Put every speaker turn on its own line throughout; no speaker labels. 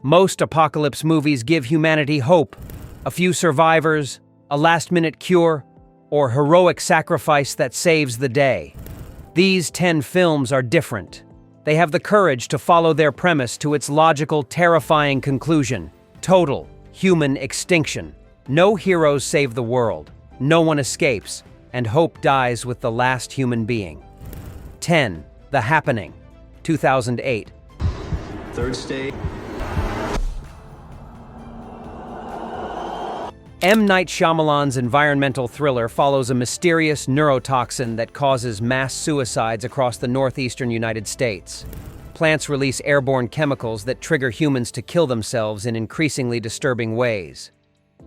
Most apocalypse movies give humanity hope, a few survivors, a last-minute cure, or heroic sacrifice that saves the day. These 10 films are different. They have the courage to follow their premise to its logical, terrifying conclusion: total human extinction. No heroes save the world, no one escapes, and hope dies with the last human being. 10. The Happening, 2008.
Third stage.
M. Night Shyamalan's environmental thriller follows a mysterious neurotoxin that causes mass suicides across the northeastern United States. Plants release airborne chemicals that trigger humans to kill themselves in increasingly disturbing ways.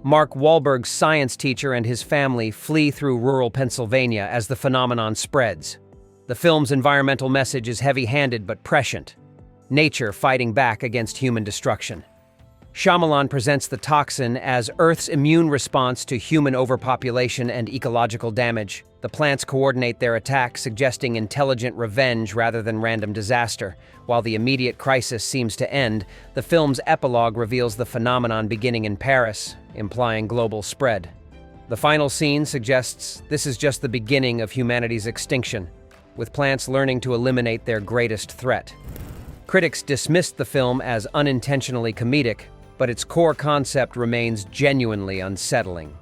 Mark Wahlberg's science teacher and his family flee through rural Pennsylvania as the phenomenon spreads. The film's environmental message is heavy-handed but prescient: nature fighting back against human destruction. Shyamalan presents the toxin as Earth's immune response to human overpopulation and ecological damage. The plants coordinate their attack, suggesting intelligent revenge rather than random disaster. While the immediate crisis seems to end, the film's epilogue reveals the phenomenon beginning in Paris, implying global spread. The final scene suggests this is just the beginning of humanity's extinction, with plants learning to eliminate their greatest threat. Critics dismissed the film as unintentionally comedic, but its core concept remains genuinely unsettling.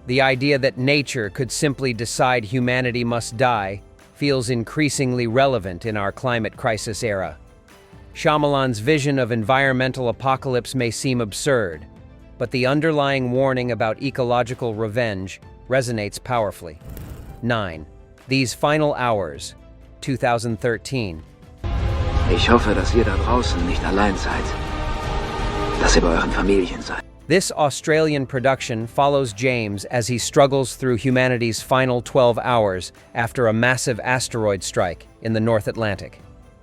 The idea that nature could simply decide humanity must die feels increasingly relevant in our climate crisis era. Shyamalan's vision of environmental apocalypse may seem absurd, but the underlying warning about ecological revenge resonates powerfully. 9. These Final Hours, 2013.
Ich hoffe, dass ihr da draußen nicht allein seid. Dass ihr bei euren Familien seid.
This Australian production follows James as he struggles through humanity's final 12 hours after a massive asteroid strike in the North Atlantic.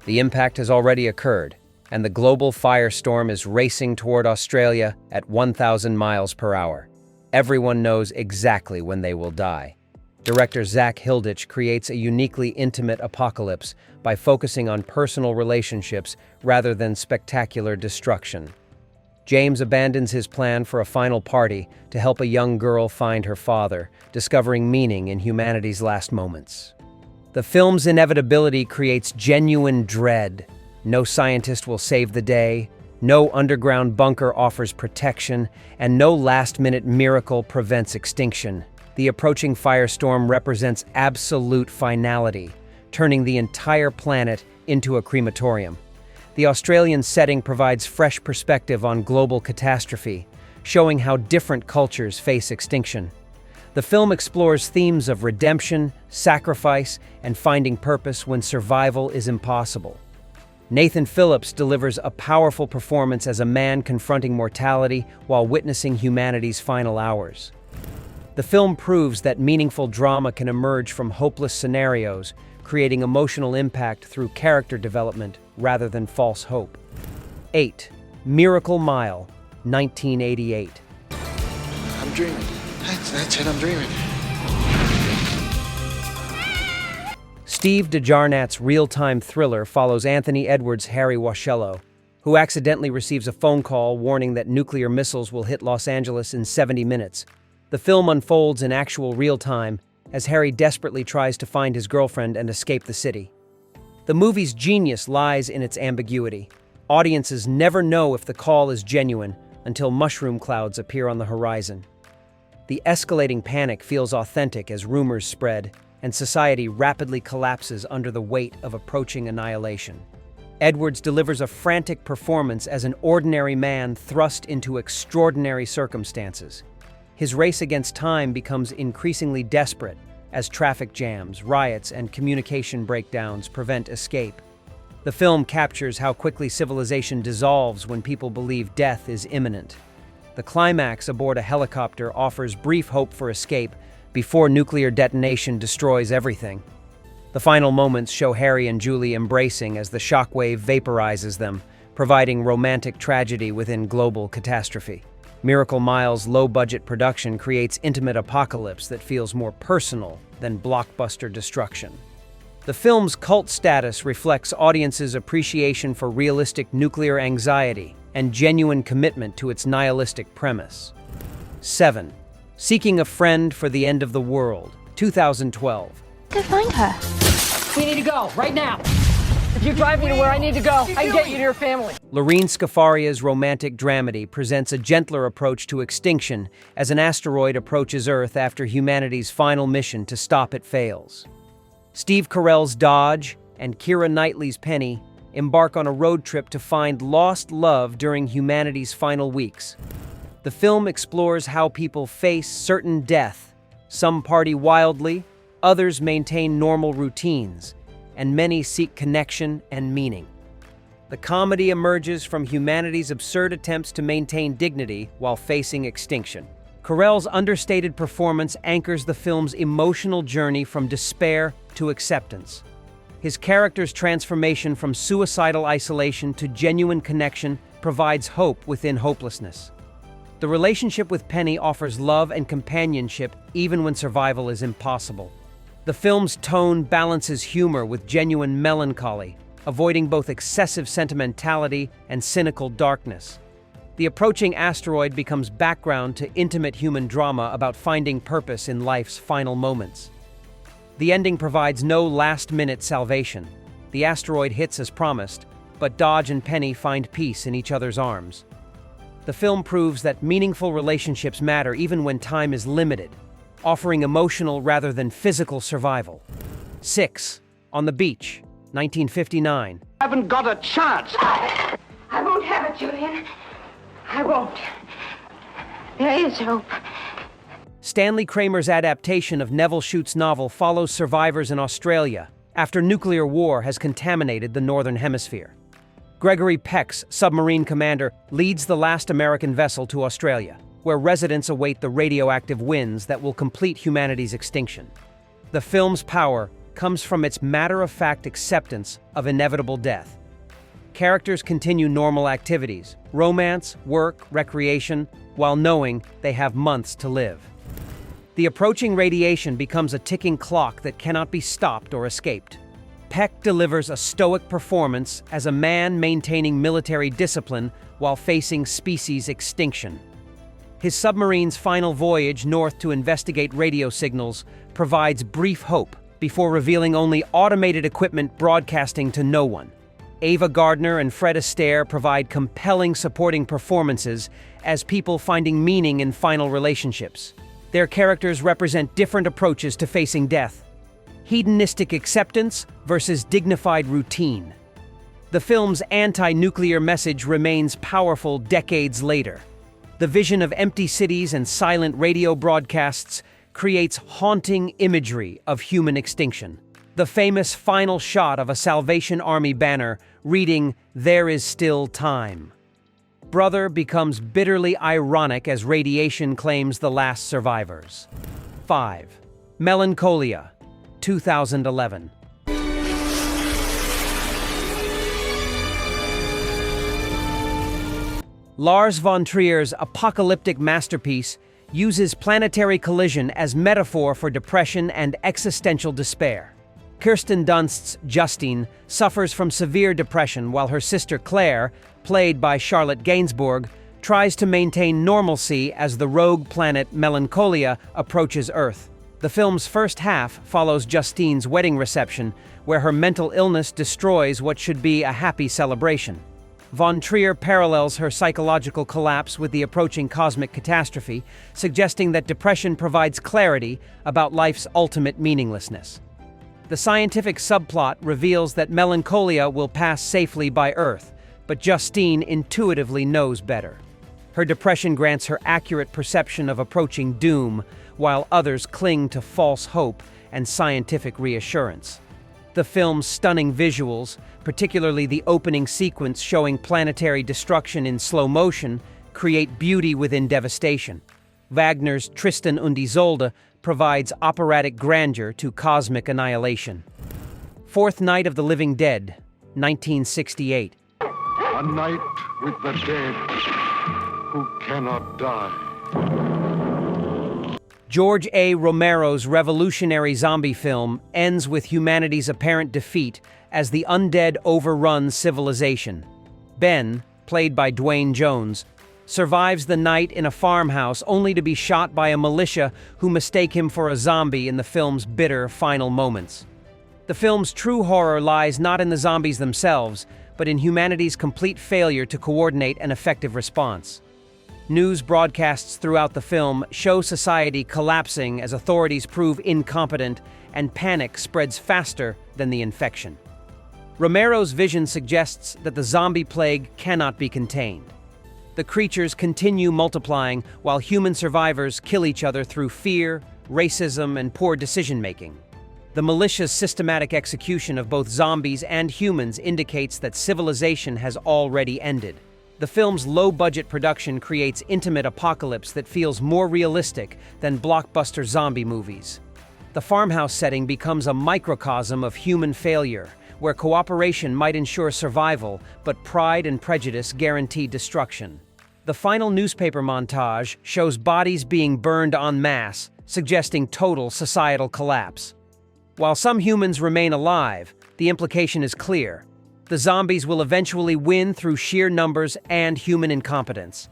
The impact has already occurred, and the global firestorm is racing toward Australia at 1,000 miles per hour. Everyone knows exactly when they will die. Director Zach Hilditch creates a uniquely intimate apocalypse by focusing on personal relationships rather than spectacular destruction. James abandons his plan for a final party to help a young girl find her father, discovering meaning in humanity's last moments. The film's inevitability creates genuine dread. No scientist will save the day, no underground bunker offers protection, and no last-minute miracle prevents extinction. The approaching firestorm represents absolute finality, turning the entire planet into a crematorium. The Australian setting provides fresh perspective on global catastrophe, showing how different cultures face extinction. The film explores themes of redemption, sacrifice, and finding purpose when survival is impossible. Nathan Phillips delivers a powerful performance as a man confronting mortality while witnessing humanity's final hours. The film proves that meaningful drama can emerge from hopeless scenarios, creating emotional impact through character development rather than false hope. 8. Miracle Mile, 1988.
I'm dreaming. That's it, I'm dreaming.
Steve DeJarnat's real-time thriller follows Anthony Edwards' Harry Washello, who accidentally receives a phone call warning that nuclear missiles will hit Los Angeles in 70 minutes. The film unfolds in actual real time as Harry desperately tries to find his girlfriend and escape the city. The movie's genius lies in its ambiguity. Audiences never know if the call is genuine until mushroom clouds appear on the horizon. The escalating panic feels authentic as rumors spread, and society rapidly collapses under the weight of approaching annihilation. Edwards delivers a frantic performance as an ordinary man thrust into extraordinary circumstances. His race against time becomes increasingly desperate as traffic jams, riots, and communication breakdowns prevent escape. The film captures how quickly civilization dissolves when people believe death is imminent. The climax aboard a helicopter offers brief hope for escape before nuclear detonation destroys everything. The final moments show Harry and Julie embracing as the shockwave vaporizes them, providing romantic tragedy within global catastrophe. Miracle Mile's low-budget production creates intimate apocalypse that feels more personal than blockbuster destruction. The film's cult status reflects audiences' appreciation for realistic nuclear anxiety, and genuine commitment to its nihilistic premise. 7. Seeking a Friend for the End of the World, 2012.
Go find her.
We need to go, right now. If you drive me to where I need to go, I can get you to your family.
Lorene Scafaria's romantic dramedy presents a gentler approach to extinction as an asteroid approaches Earth after humanity's final mission to stop it fails. Steve Carell's Dodge and Keira Knightley's Penny embark on a road trip to find lost love during humanity's final weeks. The film explores how people face certain death. Some party wildly, others maintain normal routines, and many seek connection and meaning. The comedy emerges from humanity's absurd attempts to maintain dignity while facing extinction. Carell's understated performance anchors the film's emotional journey from despair to acceptance. His character's transformation from suicidal isolation to genuine connection provides hope within hopelessness. The relationship with Penny offers love and companionship even when survival is impossible. The film's tone balances humor with genuine melancholy, avoiding both excessive sentimentality and cynical darkness. The approaching asteroid becomes background to intimate human drama about finding purpose in life's final moments. The ending provides no last-minute salvation. The asteroid hits as promised, but Dodge and Penny find peace in each other's arms. The film proves that meaningful relationships matter even when time is limited, offering emotional rather than physical survival. 6. On the Beach, 1959.
Haven't got a chance.
I won't have it, Julian. I won't. There is hope.
Stanley Kramer's adaptation of Nevil Shute's novel follows survivors in Australia after nuclear war has contaminated the Northern Hemisphere. Gregory Peck's submarine commander leads the last American vessel to Australia, where residents await the radioactive winds that will complete humanity's extinction. The film's power comes from its matter-of-fact acceptance of inevitable death. Characters continue normal activities, romance, work, recreation, while knowing they have months to live. The approaching radiation becomes a ticking clock that cannot be stopped or escaped. Peck delivers a stoic performance as a man maintaining military discipline while facing species extinction. His submarine's final voyage north to investigate radio signals provides brief hope before revealing only automated equipment broadcasting to no one. Ava Gardner and Fred Astaire provide compelling supporting performances as people finding meaning in final relationships. Their characters represent different approaches to facing death: hedonistic acceptance versus dignified routine. The film's anti-nuclear message remains powerful decades later. The vision of empty cities and silent radio broadcasts creates haunting imagery of human extinction. The famous final shot of a Salvation Army banner reading, "There is still time." Brother becomes bitterly ironic as radiation claims the last survivors. 5. Melancholia, 2011. Lars von Trier's apocalyptic masterpiece uses planetary collision as metaphor for depression and existential despair. Kirsten Dunst's Justine suffers from severe depression while her sister Claire, played by Charlotte Gainsbourg, tries to maintain normalcy as the rogue planet Melancholia approaches Earth. The film's first half follows Justine's wedding reception, where her mental illness destroys what should be a happy celebration. Von Trier parallels her psychological collapse with the approaching cosmic catastrophe, suggesting that depression provides clarity about life's ultimate meaninglessness. The scientific subplot reveals that Melancholia will pass safely by Earth, but Justine intuitively knows better. Her depression grants her accurate perception of approaching doom, while others cling to false hope and scientific reassurance. The film's stunning visuals, particularly the opening sequence showing planetary destruction in slow motion, create beauty within devastation. Wagner's Tristan und Isolde provides operatic grandeur to cosmic annihilation. Fourth Night of the Living Dead, 1968.
A night with the dead who cannot die.
George A. Romero's revolutionary zombie film ends with humanity's apparent defeat as the undead overrun civilization. Ben, played by Dwayne Jones, survives the night in a farmhouse only to be shot by a militia who mistake him for a zombie in the film's bitter final moments. The film's true horror lies not in the zombies themselves, but in humanity's complete failure to coordinate an effective response. News broadcasts throughout the film show society collapsing as authorities prove incompetent and panic spreads faster than the infection. Romero's vision suggests that the zombie plague cannot be contained. The creatures continue multiplying while human survivors kill each other through fear, racism, and poor decision-making. The militia's systematic execution of both zombies and humans indicates that civilization has already ended. The film's low-budget production creates intimate apocalypse that feels more realistic than blockbuster zombie movies. The farmhouse setting becomes a microcosm of human failure, where cooperation might ensure survival, but pride and prejudice guarantee destruction. The final newspaper montage shows bodies being burned en masse, suggesting total societal collapse. While some humans remain alive, the implication is clear. The zombies will eventually win through sheer numbers and human incompetence.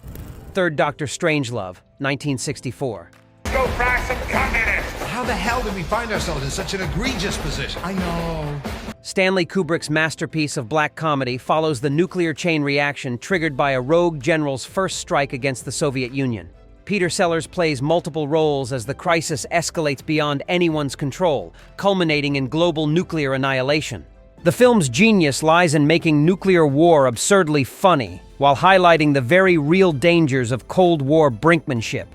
Third Doctor Strangelove, 1964.
Go crash some communists!
How the hell did we find ourselves in such an egregious position? I know.
Stanley Kubrick's masterpiece of black comedy follows the nuclear chain reaction triggered by a rogue general's first strike against the Soviet Union. Peter Sellers plays multiple roles as the crisis escalates beyond anyone's control, culminating in global nuclear annihilation. The film's genius lies in making nuclear war absurdly funny, while highlighting the very real dangers of Cold War brinkmanship.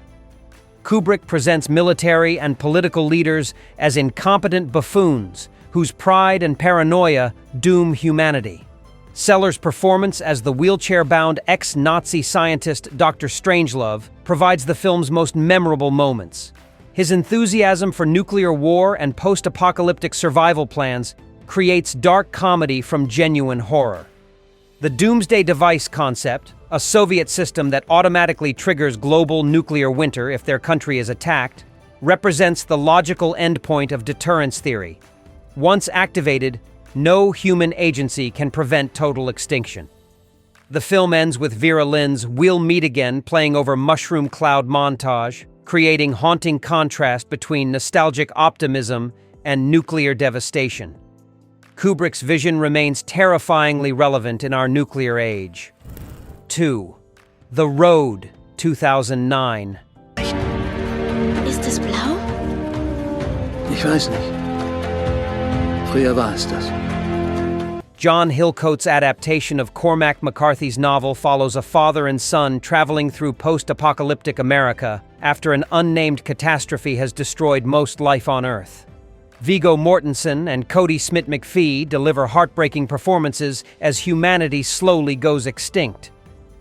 Kubrick presents military and political leaders as incompetent buffoons whose pride and paranoia doom humanity. Sellers' performance as the wheelchair-bound ex-Nazi scientist Dr. Strangelove provides the film's most memorable moments. His enthusiasm for nuclear war and post-apocalyptic survival plans creates dark comedy from genuine horror. The Doomsday device concept, a Soviet system that automatically triggers global nuclear winter if their country is attacked, represents the logical endpoint of deterrence theory. Once activated, no human agency can prevent total extinction. The film ends with Vera Lynn's "We'll Meet Again" playing over mushroom cloud montage, creating haunting contrast between nostalgic optimism and nuclear devastation. Kubrick's vision remains terrifyingly relevant in our nuclear age. 2. The Road, 2009.
Ist es blau?
Ich weiß nicht. Früher war es das.
John Hillcoat's adaptation of Cormac McCarthy's novel follows a father and son traveling through post-apocalyptic America after an unnamed catastrophe has destroyed most life on Earth. Viggo Mortensen and Cody Smith-McPhee deliver heartbreaking performances as humanity slowly goes extinct.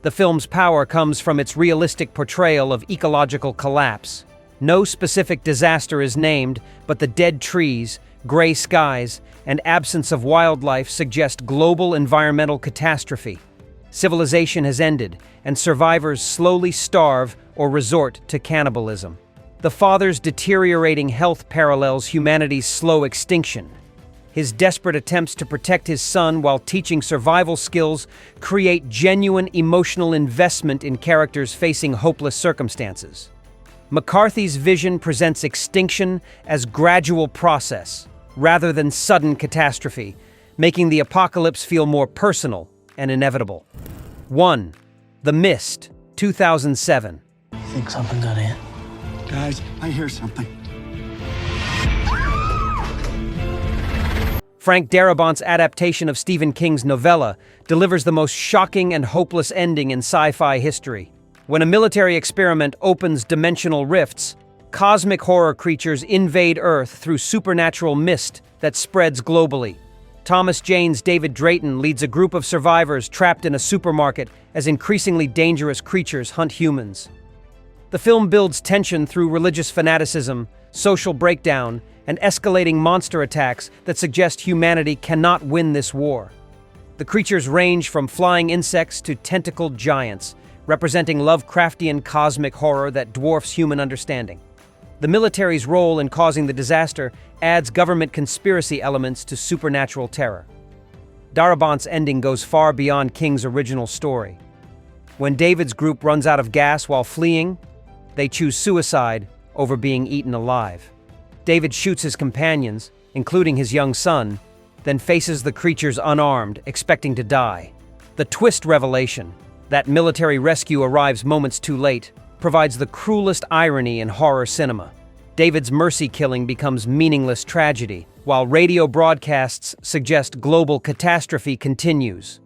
The film's power comes from its realistic portrayal of ecological collapse. No specific disaster is named, but the dead trees, gray skies, and absence of wildlife suggest global environmental catastrophe. Civilization has ended, and survivors slowly starve or resort to cannibalism. The father's deteriorating health parallels humanity's slow extinction. His desperate attempts to protect his son while teaching survival skills create genuine emotional investment in characters facing hopeless circumstances. McCarthy's vision presents extinction as gradual process, rather than sudden catastrophe, making the apocalypse feel more personal and inevitable. 1. The Mist, 2007.
Think something got in? Guys, I hear something.
Frank Darabont's adaptation of Stephen King's novella delivers the most shocking and hopeless ending in sci-fi history. When a military experiment opens dimensional rifts, cosmic horror creatures invade Earth through supernatural mist that spreads globally. Thomas Jane's David Drayton leads a group of survivors trapped in a supermarket as increasingly dangerous creatures hunt humans. The film builds tension through religious fanaticism, social breakdown, and escalating monster attacks that suggest humanity cannot win this war. The creatures range from flying insects to tentacled giants, representing Lovecraftian cosmic horror that dwarfs human understanding. The military's role in causing the disaster adds government conspiracy elements to supernatural terror. Darabont's ending goes far beyond King's original story. When David's group runs out of gas while fleeing, they choose suicide over being eaten alive. David shoots his companions, including his young son, then faces the creatures unarmed, expecting to die. The twist revelation, that military rescue arrives moments too late, provides the cruelest irony in horror cinema. David's mercy killing becomes meaningless tragedy, while radio broadcasts suggest global catastrophe continues.